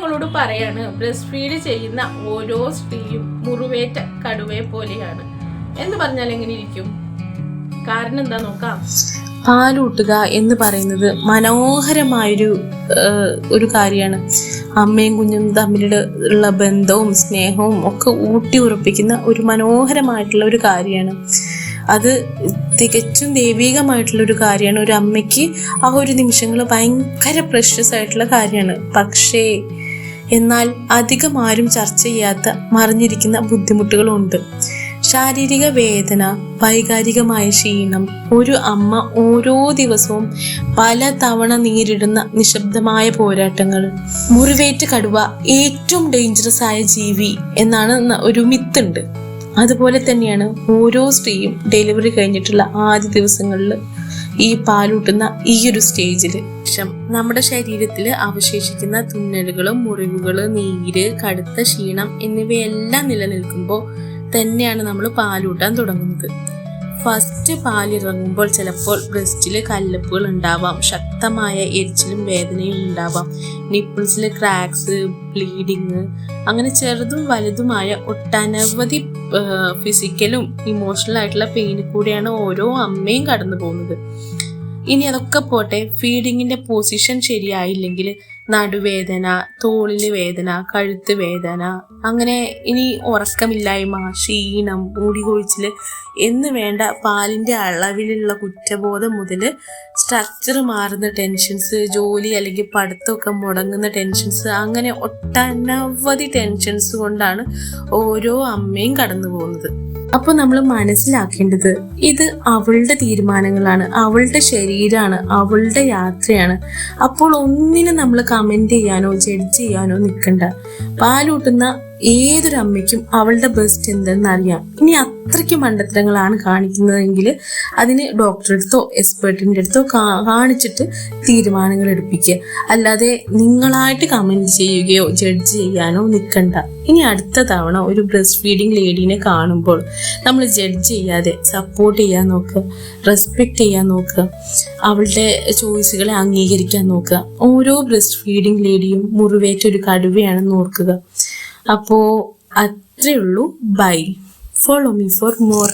നിങ്ങളോട് പറയാണ്, breast feed ചെയ്യുന്ന ഓരോ സ്ത്രീയും മുറിവേറ്റ കടുവയെ പോലെയാണ് എന്ന് പറഞ്ഞാൽ എങ്ങനെ ഇരിക്കും? കാരണം എന്താ നോക്കാം. പാലൂട്ടുക എന്ന് പറയുന്നത് മനോഹരമായൊരു കാര്യമാണ്. അമ്മയും കുഞ്ഞും തമ്മിലുള്ള ബന്ധവും സ്നേഹവും ഒക്കെ ഊട്ടി ഉറപ്പിക്കുന്ന ഒരു മനോഹരമായിട്ടുള്ള ഒരു കാര്യമാണ്. അത് തികച്ചും ദൈവികമായിട്ടുള്ള ഒരു കാര്യമാണ്. ഒരു അമ്മയ്ക്ക് ആ ഒരു നിമിഷങ്ങൾ ഭയങ്കര പ്രഷ്യസ് ആയിട്ടുള്ള കാര്യമാണ്. പക്ഷേ എന്നാൽ അധികം ആരും ചർച്ച ചെയ്യാത്ത മറിഞ്ഞിരിക്കുന്ന ബുദ്ധിമുട്ടുകളുണ്ട്. ശാരീരിക വേദന, വൈകാരികമായ ക്ഷീണം, ഒരു അമ്മ ഓരോ ദിവസവും പല തവണ നേരിടുന്ന നിശബ്ദമായ പോരാട്ടങ്ങൾ. മുറിവേറ്റ് കടുവ ഏറ്റവും ഡേഞ്ചറസ് ആയ ജീവി എന്നാണ് ഒരു മിത്തുണ്ട്. അതുപോലെ തന്നെയാണ് ഓരോ സ്ത്രീയും ഡെലിവറി കഴിഞ്ഞിട്ടുള്ള ആദ്യ ദിവസങ്ങളിൽ ഈ പാലൂട്ടുന്ന ഈ ഒരു സ്റ്റേജിൽ നമ്മുടെ ശരീരത്തിൽ അവശേഷിക്കുന്ന തുന്നലുകളും മുറിവുകൾ, നീര്, കടുത്ത ക്ഷീണം എന്നിവയെല്ലാം നിലനിൽക്കുമ്പോൾ തന്നെയാണ് നമ്മൾ പാലൂട്ടാൻ തുടങ്ങുന്നത്. ഫസ്റ്റ് പാലിറങ്ങുമ്പോൾ ചിലപ്പോൾ ബ്രസ്റ്റിൽ കല്ലപ്പുകൾ ഉണ്ടാവാം, ശക്തമായ എരിച്ചിലും വേദനയും ഉണ്ടാവാം, നിപ്പിൾസിൽ ക്രാക്സ്, ബ്ലീഡിങ്, അങ്ങനെ ചെറുതും വലുതുമായ ഒട്ടനവധി ഫിസിക്കലും ഇമോഷണൽ ആയിട്ടുള്ള പെയിനിൽ കൂടിയാണ് ഓരോ അമ്മയും കടന്നു പോകുന്നത്. ഇനി അതൊക്കെ പോട്ടെ, ഫീഡിങ്ങിന്റെ പൊസിഷൻ ശരിയായില്ലെങ്കിൽ നടുവേദന, തോളില് വേദന, കഴുത്ത് വേദന, അങ്ങനെ ഇനി ഉറക്കമില്ലായ്മ, ക്ഷീണം, മുടി കൊഴിച്ചില് എന്ന് വേണ്ട പാലിന്റെ അളവിലുള്ള കുറ്റബോധം മുതൽ സ്ട്രക്ചർ മാറുന്ന ടെൻഷൻസ്, ജോലി അല്ലെങ്കിൽ പഠിത്തമൊക്കെ മുടങ്ങുന്ന ടെൻഷൻസ്, അങ്ങനെ ഒട്ടനവധി ടെൻഷൻസ് കൊണ്ടാണ് ഓരോ അമ്മയും കടന്നു പോകുന്നത്. അപ്പോൾ നമ്മൾ മനസ്സിലാക്കേണ്ടത് ഇത് അവളുടെ തീരുമാനങ്ങളാണ്, അവളുടെ ശരീരമാണ്, അവളുടെ യാത്രയാണ്. അപ്പോൾ ഒന്നിനും നമ്മൾ കമന്റ് ചെയ്യാനോ ജഡ്ജ് ചെയ്യാനോ നിൽക്കണ്ട. പാലൂട്ടുന്ന ഏതൊരു അമ്മയ്ക്കും അവളുടെ ബെസ്റ്റ് എന്തെന്ന് അറിയാം. ഇനി അത്രയ്ക്ക് മണ്ടത്തരങ്ങളാണ് കാണിക്കുന്നതെങ്കിൽ അതിന് ഡോക്ടറെ അടുത്തോ എക്സ്പെർട്ടിൻ്റെ അടുത്തോ കാണിച്ചിട്ട് തീരുമാനങ്ങൾ എടുപ്പിക്കുക. അല്ലാതെ നിങ്ങളായിട്ട് കമന്റ് ചെയ്യുകയോ ജഡ്ജ് ചെയ്യാനോ നിൽക്കണ്ട. ഇനി അടുത്ത തവണ ഒരു ബ്രസ്റ്റ് ഫീഡിങ് ലേഡീനെ കാണുമ്പോൾ നമ്മൾ ജഡ്ജ് ചെയ്യാതെ സപ്പോർട്ട് ചെയ്യാൻ നോക്കുക, റെസ്പെക്റ്റ് ചെയ്യാൻ നോക്കുക, അവളുടെ ചോയ്സുകളെ അംഗീകരിക്കാൻ നോക്കുക. ഓരോ ബ്രസ്റ്റ് ഫീഡിങ് ലേഡിയും മുറിവേറ്റ ഒരു കടുവയാണെന്ന് ഓർക്കുക. അപ്പോൾ അത്രേ ഉള്ളൂ. Bye. Follow me for more.